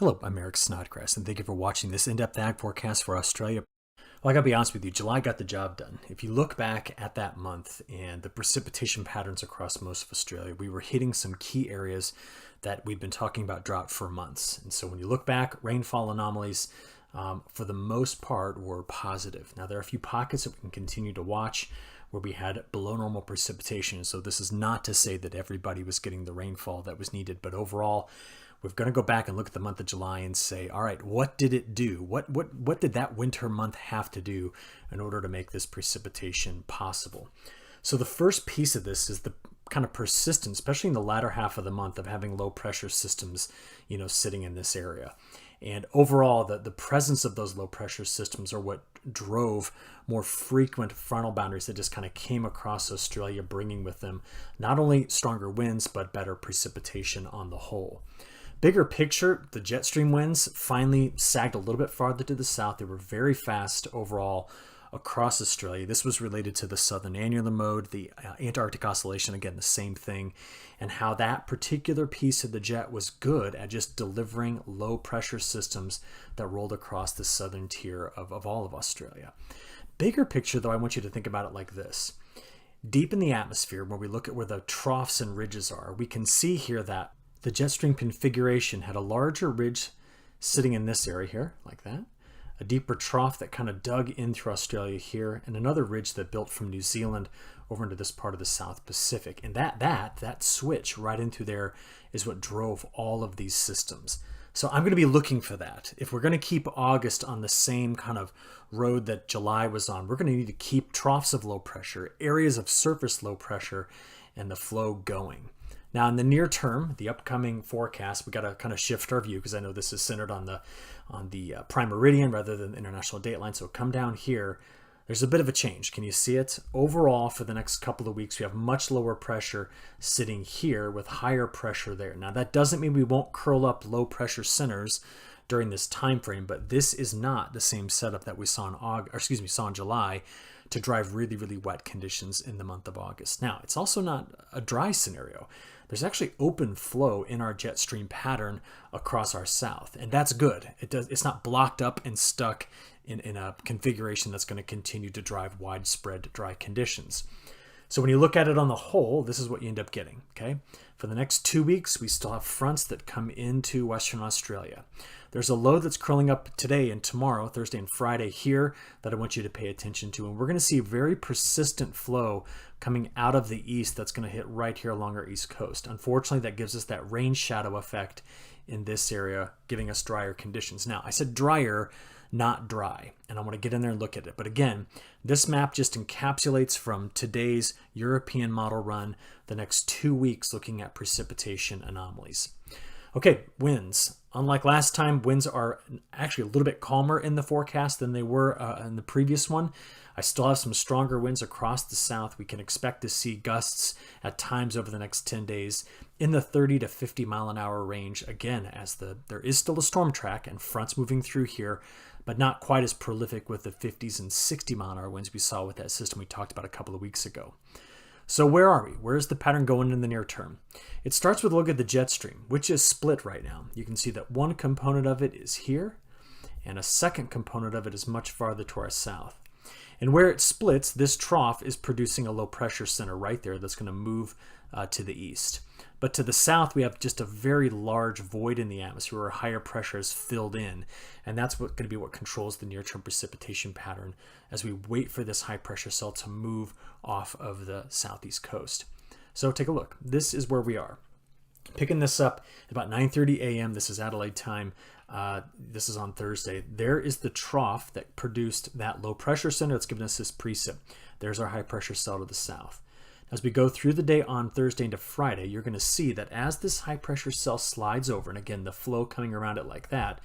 Hello, I'm Eric Snodgrass, and thank you for watching this in-depth ag forecast for Australia. Well, I gotta be honest with you, July got the job done. If you look back at that month and the precipitation patterns across most of Australia, we were hitting some key areas that we've been talking about drought for months. And so when you look back, rainfall anomalies, for the most part, were positive. Now, there are a few pockets that we can continue to watch where we had below normal precipitation. So this is not to say that everybody was getting the rainfall that was needed, but overall, we're going to go back and look at the month of July and say, all right, what did it do? What did that winter month have to do in order to make this precipitation possible? So the first piece of this is the kind of persistence, especially in the latter half of the month, of having low pressure systems, sitting in this area. And overall, the presence of those low pressure systems are what drove more frequent frontal boundaries that just kind of came across Australia, bringing with them not only stronger winds, but better precipitation on the whole. Bigger picture, the jet stream winds finally sagged a little bit farther to the south. They were very fast overall across Australia. This was related to the southern annular mode, the Antarctic oscillation, again, the same thing, and how that particular piece of the jet was good at just delivering low pressure systems that rolled across the southern tier of all of Australia. Bigger picture, though, I want you to think about it like this. Deep in the atmosphere, when we look at where the troughs and ridges are, we can see here that the jet stream configuration had a larger ridge sitting in this area here, like that, a deeper trough that kind of dug in through Australia here, and another ridge that built from New Zealand over into this part of the South Pacific. And that switch right into there is what drove all of these systems. So I'm going to be looking for that. If we're going to keep August on the same kind of road that July was on, we're going to need to keep troughs of low pressure, areas of surface low pressure, and the flow going. Now, in the near term, the upcoming forecast, we got to kind of shift our view because I know this is centered on the prime meridian rather than the international dateline. So come down here. There's a bit of a change. Can you see it? Overall, for the next couple of weeks, we have much lower pressure sitting here with higher pressure there. Now, that doesn't mean we won't curl up low pressure centers during this time frame, but this is not the same setup that we saw in July to drive really, really wet conditions in the month of August. Now, it's also not a dry scenario. There's actually open flow in our jet stream pattern across our south, and that's good. It's not blocked up and stuck in a configuration that's going to continue to drive widespread dry conditions. So when you look at it on the whole, this is what you end up getting, okay? For the next 2 weeks, we still have fronts that come into Western Australia. There's a low that's curling up today and tomorrow, Thursday and Friday here, that I want you to pay attention to. And we're going to see very persistent flow coming out of the east that's going to hit right here along our east coast. Unfortunately, that gives us that rain shadow effect in this area, giving us drier conditions. Now, I said drier, not dry, and I want to get in there and look at it. But again, this map just encapsulates from today's European model run the next 2 weeks looking at precipitation anomalies. Okay, winds. Unlike last time, winds are actually a little bit calmer in the forecast than they were in the previous one. I still have some stronger winds across the south. We can expect to see gusts at times over the next 10 days in the 30 to 50 mile an hour range. Again, as there is still a storm track and fronts moving through here, but not quite as prolific with the 50s and 60 mile an hour winds we saw with that system we talked about a couple of weeks ago. So where are we? Where's the pattern going in the near term? It starts with a look at the jet stream, which is split right now. You can see that one component of it is here, and a second component of it is much farther to our south. And where it splits, this trough is producing a low pressure center right there that's going to move to the east. But to the south, we have just a very large void in the atmosphere where higher pressure is filled in. And that's going to be what controls the near-term precipitation pattern as we wait for this high pressure cell to move off of the southeast coast. So take a look. This is where we are. Picking this up at about 9:30 a.m. This is Adelaide time. This is on Thursday. There is the trough that produced that low pressure center that's given us this precip. There's our high pressure cell to the south. As we go through the day on Thursday into Friday, you're going to see that as this high pressure cell slides over, and again, the flow coming around it like that,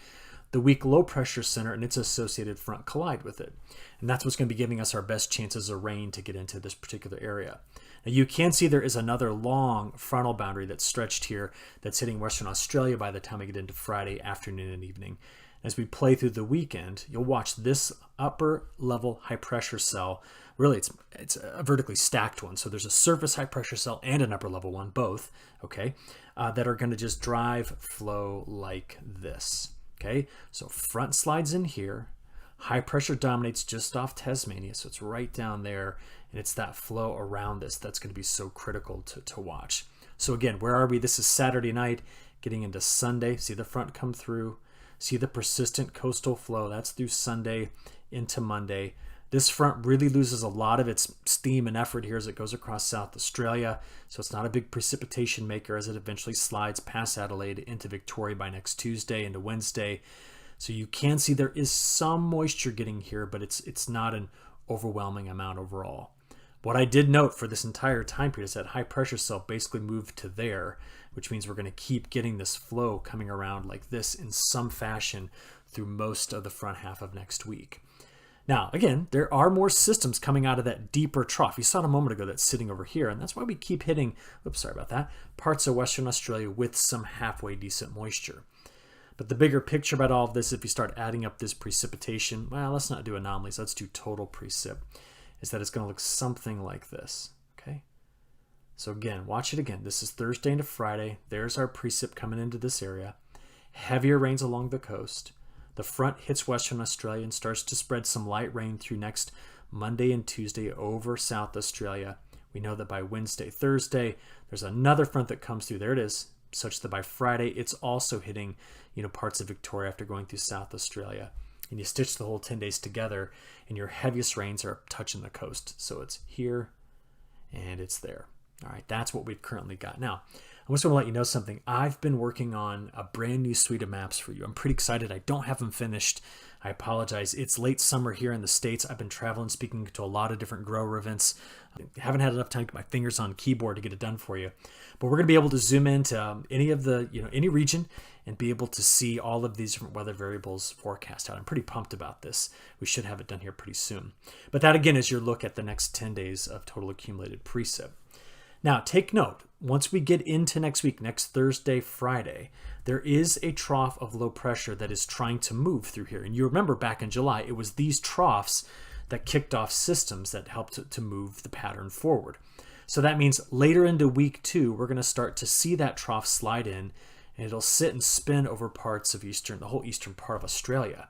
the weak low pressure center and its associated front collide with it. And that's what's going to be giving us our best chances of rain to get into this particular area. Now you can see there is another long frontal boundary that's stretched here that's hitting Western Australia by the time we get into Friday afternoon and evening. As we play through the weekend, you'll watch this upper level high pressure cell. Really, it's a vertically stacked one. So there's a surface high pressure cell and an upper level one, both, okay, that are going to just drive flow like this, okay? So front slides in here. High pressure dominates just off Tasmania, so it's right down there, and it's that flow around this that's going to be so critical to watch. So again, where are we? This is Saturday night, getting into Sunday. See the front come through. See the persistent coastal flow. That's through Sunday into Monday. This front really loses a lot of its steam and effort here as it goes across South Australia. So it's not a big precipitation maker as it eventually slides past Adelaide into Victoria by next Tuesday into Wednesday. So you can see there is some moisture getting here, but it's not an overwhelming amount overall. What I did note for this entire time period is that high pressure cell basically moved to there, which means we're going to keep getting this flow coming around like this in some fashion through most of the front half of next week. Now, again, there are more systems coming out of that deeper trough. You saw it a moment ago that's sitting over here, and that's why we keep hitting, oops, sorry about that, parts of Western Australia with some halfway decent moisture. But the bigger picture about all of this, if you start adding up this precipitation, well, let's not do anomalies, let's do total precip, is that it's going to look something like this, okay? So again, watch it again. This is Thursday into Friday. There's our precip coming into this area. Heavier rains along the coast. The front hits Western Australia and starts to spread some light rain through next Monday and Tuesday over South Australia. We know that by Wednesday, Thursday, there's another front that comes through. There it is, such that by Friday, it's also hitting, parts of Victoria after going through South Australia. And you stitch the whole 10 days together, and your heaviest rains are touching the coast. So it's here, and it's there. All right, that's what we've currently got. Now, I just want to let you know something. I've been working on a brand new suite of maps for you. I'm pretty excited. I don't have them finished. I apologize. It's late summer here in the States. I've been traveling, speaking to a lot of different grower events. I haven't had enough time to get my fingers on keyboard to get it done for you. But we're going to be able to zoom into any of the, any region and be able to see all of these different weather variables forecast out. I'm pretty pumped about this. We should have it done here pretty soon. But that, again, is your look at the next 10 days of total accumulated precip. Now, take note, once we get into next week, next Thursday, Friday, there is a trough of low pressure that is trying to move through here. And you remember back in July, it was these troughs that kicked off systems that helped to move the pattern forward. So that means later into week 2, we're going to start to see that trough slide in, and it'll sit and spin over parts of the whole eastern part of Australia.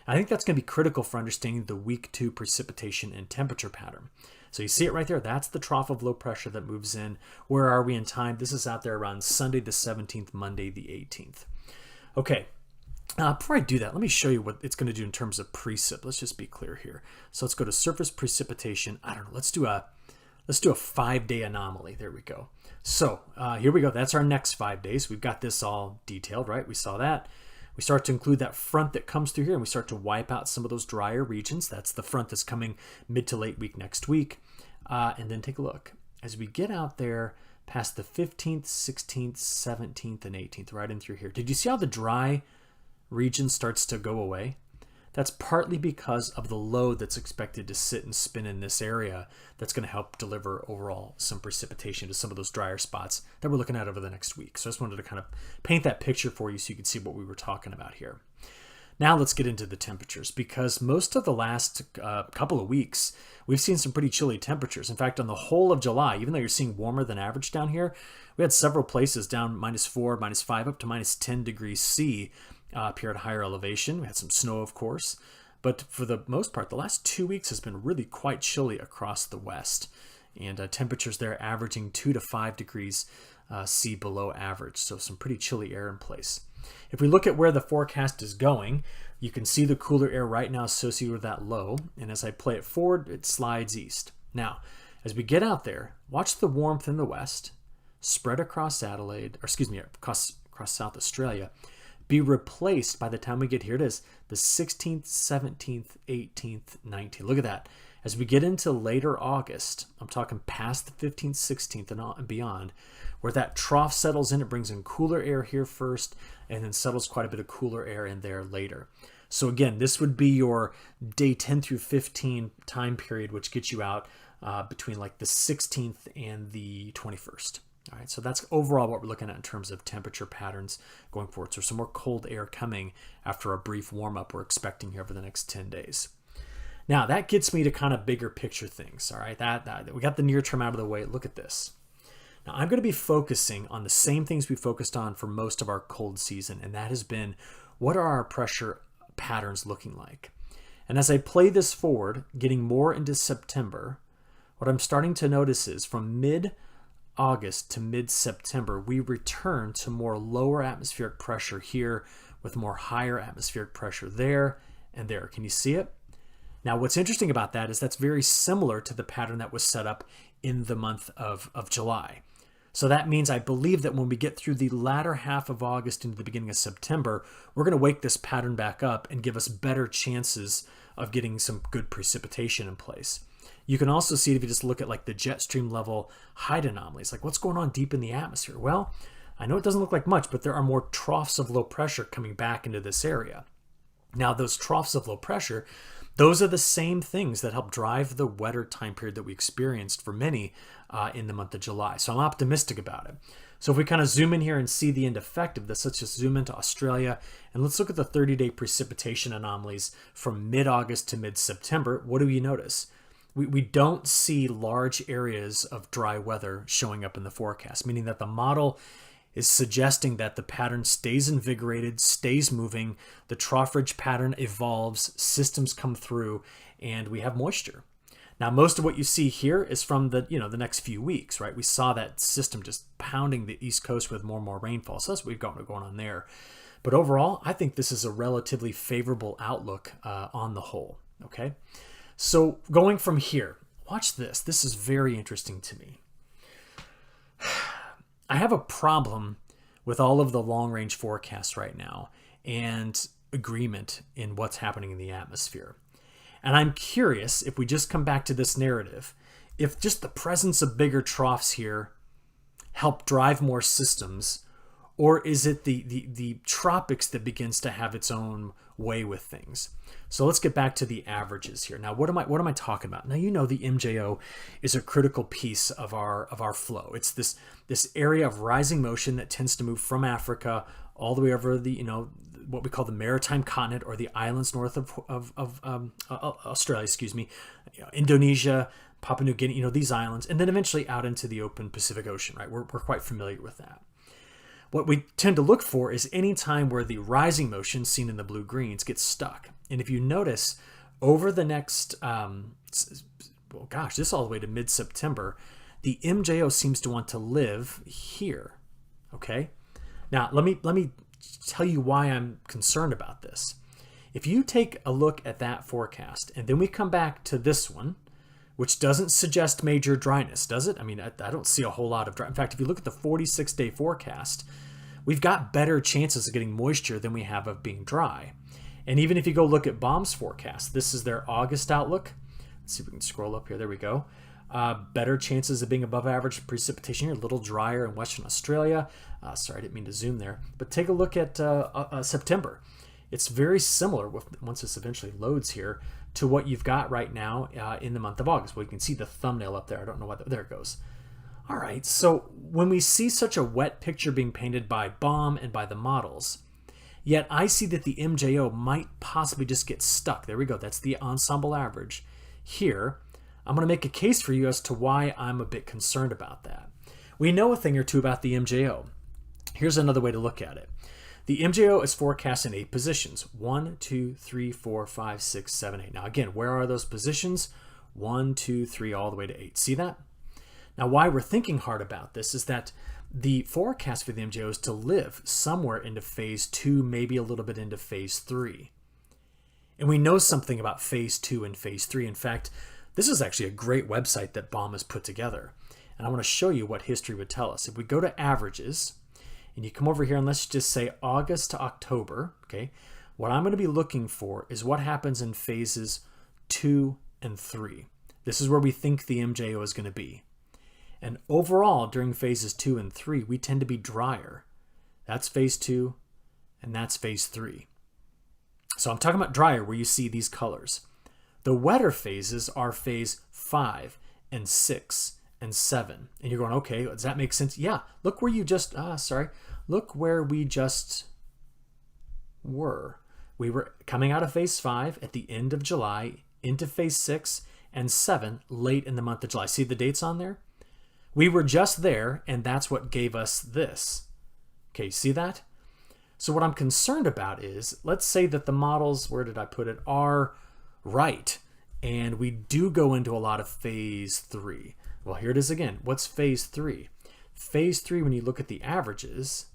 And I think that's going to be critical for understanding the week 2 precipitation and temperature pattern. So you see it right there. That's the trough of low pressure that moves in. Where are we in time? This is out there around Sunday the 17th, Monday the 18th. Okay, before I do that, let me show you what it's going to do in terms of precip. Let's just be clear here. So let's go to surface precipitation. I don't know. Let's do a 5-day anomaly. There we go. So here we go. That's our next 5 days. We've got this all detailed, right? We saw that. We start to include that front that comes through here, and we start to wipe out some of those drier regions. That's the front that's coming mid to late week next week. And then take a look. As we get out there past the 15th, 16th, 17th, and 18th, right in through here. Did you see how the dry region starts to go away? That's partly because of the load that's expected to sit and spin in this area that's going to help deliver overall some precipitation to some of those drier spots that we're looking at over the next week. So I just wanted to kind of paint that picture for you so you can see what we were talking about here. Now let's get into the temperatures, because most of the last couple of weeks, we've seen some pretty chilly temperatures. In fact, on the whole of July, even though you're seeing warmer than average down here, we had several places down -4, -5, up to -10 degrees C up here at higher elevation. We had some snow, of course, but for the most part, the last 2 weeks has been really quite chilly across the west, and temperatures there averaging 2 to 5 degrees C below average, so some pretty chilly air in place. If we look at where the forecast is going, you can see the cooler air right now associated with that low, and as I play it forward, it slides east. Now, as we get out there, watch the warmth in the west spread across across South Australia, be replaced by the time we get here. It is the 16th, 17th, 18th, 19th. Look at that. As we get into later August, I'm talking past the 15th, 16th, and beyond, where that trough settles in, it brings in cooler air here first, and then settles quite a bit of cooler air in there later. So again, this would be your day 10 through 15 time period, which gets you out between like the 16th and the 21st. All right, so that's overall what we're looking at in terms of temperature patterns going forward. So some more cold air coming after a brief warm-up we're expecting here over the next 10 days. Now, that gets me to kind of bigger picture things, all right? That we got the near term out of the way. Look at this. Now, I'm going to be focusing on the same things we focused on for most of our cold season, and that has been, what are our pressure patterns looking like? And as I play this forward, getting more into September, what I'm starting to notice is from mid-August to mid-September, we return to more lower atmospheric pressure here with more higher atmospheric pressure there and there. Can you see it? Now, what's interesting about that is that's very similar to the pattern that was set up in the month of July. So that means I believe that when we get through the latter half of August into the beginning of September, we're going to wake this pattern back up and give us better chances of getting some good precipitation in place. You can also see it if you just look at like the jet stream level height anomalies, like what's going on deep in the atmosphere. Well, I know it doesn't look like much, but there are more troughs of low pressure coming back into this area. Now, those troughs of low pressure, those are the same things that help drive the wetter time period that we experienced for many in the month of July. So I'm optimistic about it. So if we kind of zoom in here and see the end effect of this, let's just zoom into Australia and let's look at the 30-day precipitation anomalies from mid-August to mid-September. What do you notice? We don't see large areas of dry weather showing up in the forecast, meaning that the model is suggesting that the pattern stays invigorated, stays moving, the trough ridge pattern evolves, systems come through, and we have moisture. Now, most of what you see here is from the next few weeks, right? We saw that system just pounding the East Coast with more and more rainfall. So that's what we've got going on there. But overall, I think this is a relatively favorable outlook on the whole, okay? So going from here, watch this. This is very interesting to me. I have a problem with all of the long-range forecasts right now and agreement in what's happening in the atmosphere. And I'm curious, if we just come back to this narrative, if just the presence of bigger troughs here help drive more systems, or is it the tropics that begins to have its own way with things? So let's get back to the averages here. Now, what am I talking about? Now, you know the MJO is a critical piece of our flow. It's this area of rising motion that tends to move from Africa all the way over the what we call the maritime continent, or the islands north of Australia, Indonesia, Papua New Guinea, these islands, and then eventually out into the open Pacific Ocean, right? We're quite familiar with that. What we tend to look for is any time where the rising motion seen in the blue-greens gets stuck. And if you notice, over the next, this all the way to mid-September, the MJO seems to want to live here, okay? Now, let me tell you why I'm concerned about this. If you take a look at that forecast, and then we come back to this one, which doesn't suggest major dryness, does it? I mean, I don't see a whole lot of dry. In fact, if you look at the 46-day forecast, we've got better chances of getting moisture than we have of being dry. And even if you go look at BOM's forecast, this is their August outlook. Let's see if we can scroll up here. There we go. Better chances of being above average precipitation here, a little drier in Western Australia. Sorry, I didn't mean to zoom there. But take a look at September. It's very similar, once this eventually loads here, to what you've got right now in the month of August. Well, you can see the thumbnail up there. I don't know why. There it goes. All right, so when we see such a wet picture being painted by BOM and by the models, yet I see that the MJO might possibly just get stuck. There we go. That's the ensemble average. Here, I'm going to make a case for you as to why I'm a bit concerned about that. We know a thing or two about the MJO. Here's another way to look at it. The MJO is forecast in 8 positions. 1, 2, 3, 4, 5, 6, 7, 8. Now again, where are those positions? 1, 2, 3, all the way to 8. See that? Now why we're thinking hard about this is that the forecast for the MJO is to live somewhere into phase 2, maybe a little bit into phase 3. And we know something about phase 2 and phase 3. In fact, this is actually a great website that BOM has put together. And I want to show you what history would tell us. If we go to averages, and you come over here and let's just say August to October, okay, what I'm going to be looking for is what happens in phases 2 and 3. This is where we think the MJO is going to be. And overall, during phases 2 and 3, we tend to be drier. That's phase 2, and that's phase 3. So I'm talking about drier, where you see these colors. The wetter phases are phase 5 and 6 and 7. And you're going, okay, does that make sense? Yeah, look where you just, look where we just were. We were coming out of phase 5 at the end of July into phase 6 and 7 late in the month of July. See the dates on there? We were just there, and that's what gave us this. Okay, see that? So what I'm concerned about is, let's say that the models, where did I put it, are right, and we do go into a lot of phase 3. Well, here it is again. What's phase 3? Phase 3, when you look at the averages,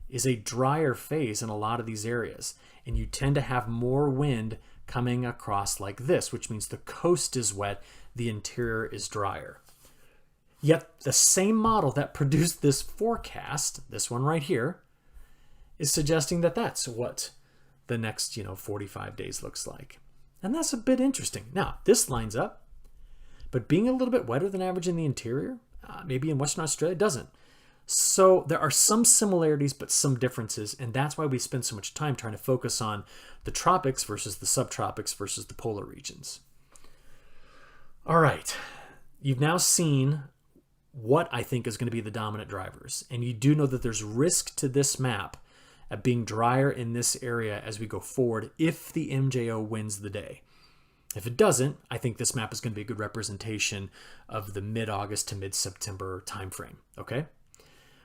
is a drier phase in a lot of these areas, and you tend to have more wind coming across like this, which means the coast is wet, the interior is drier. Yet the same model that produced this forecast, this one right here, is suggesting that that's what the next, 45 days looks like. And that's a bit interesting. Now, this lines up, but being a little bit wetter than average in the interior, maybe in Western Australia, doesn't. So there are some similarities, but some differences, and that's why we spend so much time trying to focus on the tropics versus the subtropics versus the polar regions. All right, you've now seen what I think is going to be the dominant drivers, and you do know that there's risk to this map at being drier in this area as we go forward if the MJO wins the day. If it doesn't, I think this map is going to be a good representation of the mid-August to mid-September timeframe, okay?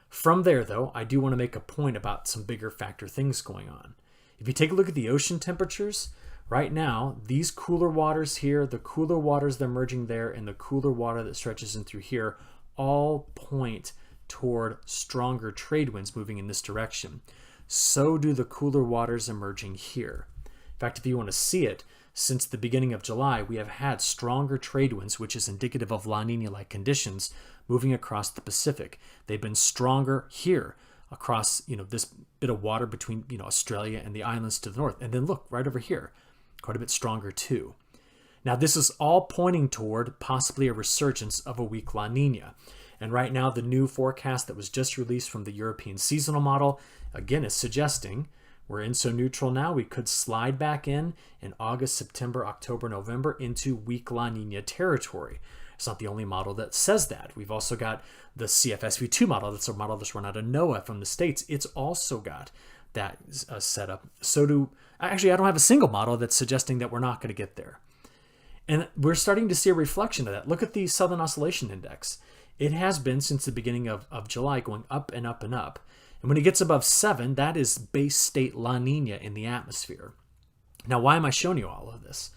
From there, though, I do want to make a point about some bigger factor things going on. If you take a look at the ocean temperatures, right now, these cooler waters here, the cooler waters that are emerging there, and the cooler water that stretches in through here, all point toward stronger trade winds moving in this direction. So do the cooler waters emerging here. In fact, if you want to see it, since the beginning of July, we have had stronger trade winds, which is indicative of La Nina-like conditions moving across the Pacific. They've been stronger here across, this bit of water between, Australia and the islands to the north. And then look, right over here, quite a bit stronger too. Now, this is all pointing toward possibly a resurgence of a weak La Nina. And right now, the new forecast that was just released from the European seasonal model, again, is suggesting we're ENSO neutral now. We could slide back in August, September, October, November into weak La Nina territory. It's not the only model that says that. We've also got the CFSV2 model. That's a model that's run out of NOAA from the States. It's also got that set up. Actually, I don't have a single model that's suggesting that we're not going to get there. And we're starting to see a reflection of that. Look at the Southern Oscillation Index. It has been since the beginning of July going up and up and up. And when it gets above 7, that is base state La Nina in the atmosphere. Now, why am I showing you all of this?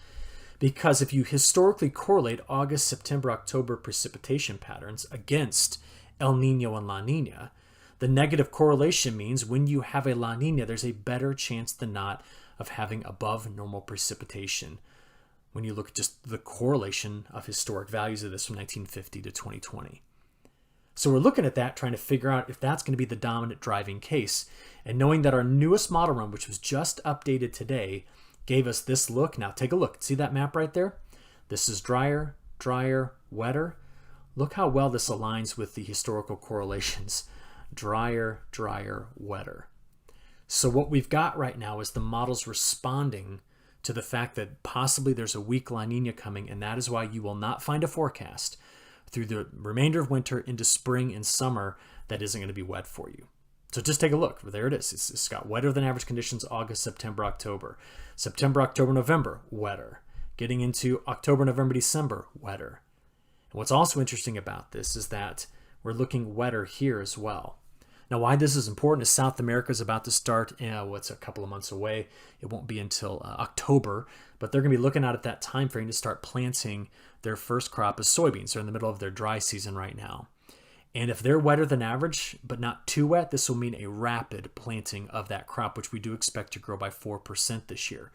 Because if you historically correlate August, September, October precipitation patterns against El Nino and La Nina, the negative correlation means when you have a La Nina, there's a better chance than not of having above normal precipitation when you look at just the correlation of historic values of this from 1950 to 2020. So we're looking at that, trying to figure out if that's going to be the dominant driving case. And knowing that our newest model run, which was just updated today, gave us this look. Now take a look. See that map right there? This is drier, drier, wetter. Look how well this aligns with the historical correlations. Drier, drier, wetter. So what we've got right now is the models responding to the fact that possibly there's a weak La Nina coming, and that is why you will not find a forecast through the remainder of winter into spring and summer that isn't going to be wet for you. So just take a look. There it is. It's got wetter than average conditions August, September, October. September, October, November, wetter. Getting into October, November, December, wetter. And what's also interesting about this is that we're looking wetter here as well. Now, why this is important is South America is about to start, what's a couple of months away. It won't be until October, but they're going to be looking out at that time frame to start planting their first crop of soybeans. They're in the middle of their dry season right now. And if they're wetter than average, but not too wet, this will mean a rapid planting of that crop, which we do expect to grow by 4% this year.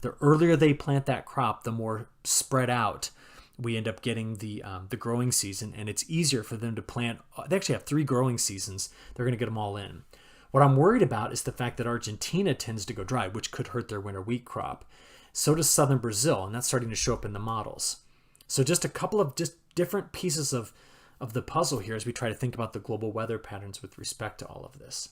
The earlier they plant that crop, the more spread out we end up getting the growing season, and it's easier for them to plant. They actually have 3 growing seasons. They're going to get them all in. What I'm worried about is the fact that Argentina tends to go dry, which could hurt their winter wheat crop. So does southern Brazil, and that's starting to show up in the models. So just a couple of just different pieces of the puzzle here as we try to think about the global weather patterns with respect to all of this.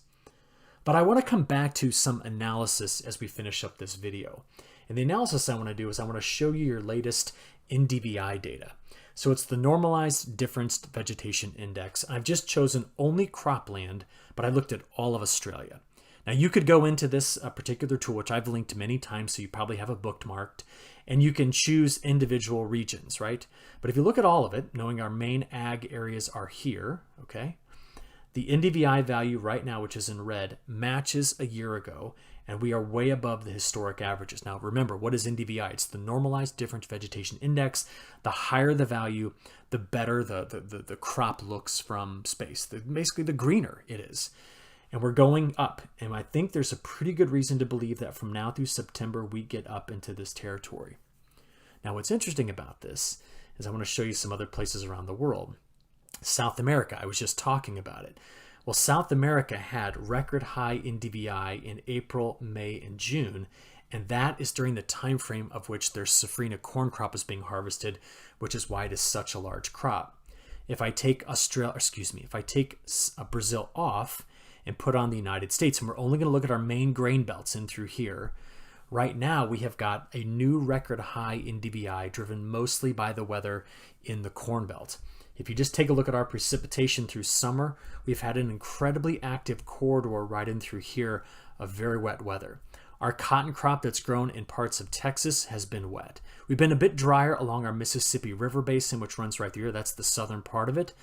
But I want to come back to some analysis as we finish up this video. And the analysis I want to do is I want to show you your latest NDVI data. So it's the Normalized Difference Vegetation Index. I've just chosen only cropland, but I looked at all of Australia. Now you could go into this particular tool, which I've linked many times, so you probably have it bookmarked, and you can choose individual regions, right? But if you look at all of it, knowing our main ag areas are here, okay, the NDVI value right now, which is in red, matches a year ago, and we are way above the historic averages. Now remember, what is NDVI? It's the Normalized Difference Vegetation Index. The higher the value, the better the crop looks from space. Basically, the greener it is. And we're going up. And I think there's a pretty good reason to believe that from now through September, we get up into this territory. Now, what's interesting about this is I want to show you some other places around the world. South America, I was just talking about it. Well, South America had record high NDVI in April, May, and June, and that is during the time frame of which their safrinha corn crop is being harvested, which is why it is such a large crop. If I take Brazil off and put on the United States, and we're only going to look at our main grain belts in through here, right now we have got a new record high NDVI driven mostly by the weather in the Corn Belt. If you just take a look at our precipitation through summer, we've had an incredibly active corridor right in through here of very wet weather. Our cotton crop that's grown in parts of Texas has been wet. We've been a bit drier along our Mississippi River Basin, which runs right through here. That's the southern part of it.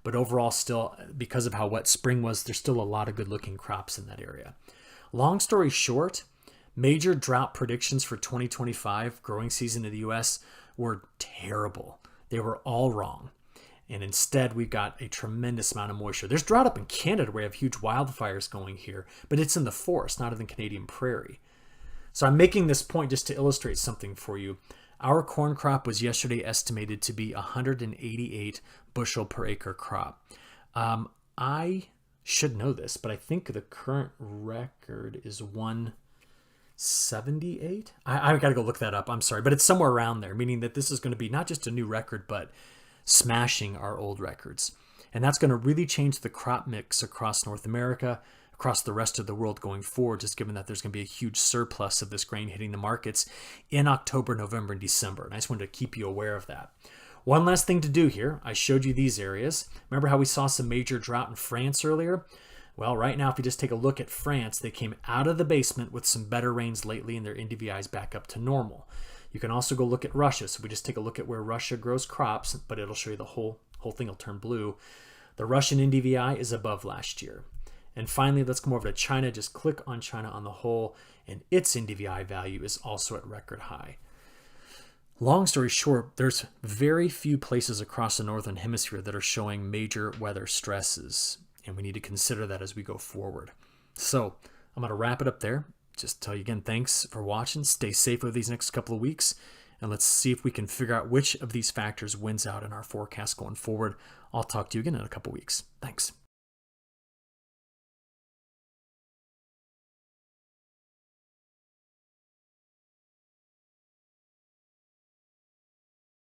But overall, still, because of how wet spring was, there's still a lot of good-looking crops in that area. Long story short, major drought predictions for 2025 growing season in the U.S. were terrible. They were all wrong. And instead, we've got a tremendous amount of moisture. There's drought up in Canada where we have huge wildfires going here, but it's in the forest, not in the Canadian prairie. So I'm making this point just to illustrate something for you. Our corn crop was yesterday estimated to be 188 bushel per acre crop. I should know this, but I think the current record is 178. I've got to go look that up. I'm sorry, but it's somewhere around there, meaning that this is going to be not just a new record, but smashing our old records. And that's going to really change the crop mix across North America, across the rest of the world going forward, just given that there's going to be a huge surplus of this grain hitting the markets in October, November, and December. And I just wanted to keep you aware of that. One last thing to do here. I showed you these areas. Remember how we saw some major drought in France earlier? Well, right now, if you just take a look at France, they came out of the basement with some better rains lately, and their NDVI is back up to normal. You can also go look at Russia. So we just take a look at where Russia grows crops, but it'll show you the whole thing will turn blue. The Russian NDVI is above last year. And finally, let's come over to China. Just click on China on the whole, and its NDVI value is also at record high. Long story short, there's very few places across the Northern Hemisphere that are showing major weather stresses, and we need to consider that as we go forward. So I'm going to wrap it up there. Just tell you again, thanks for watching. Stay safe over these next couple of weeks, and let's see if we can figure out which of these factors wins out in our forecast going forward. I'll talk to you again in a couple of weeks. Thanks.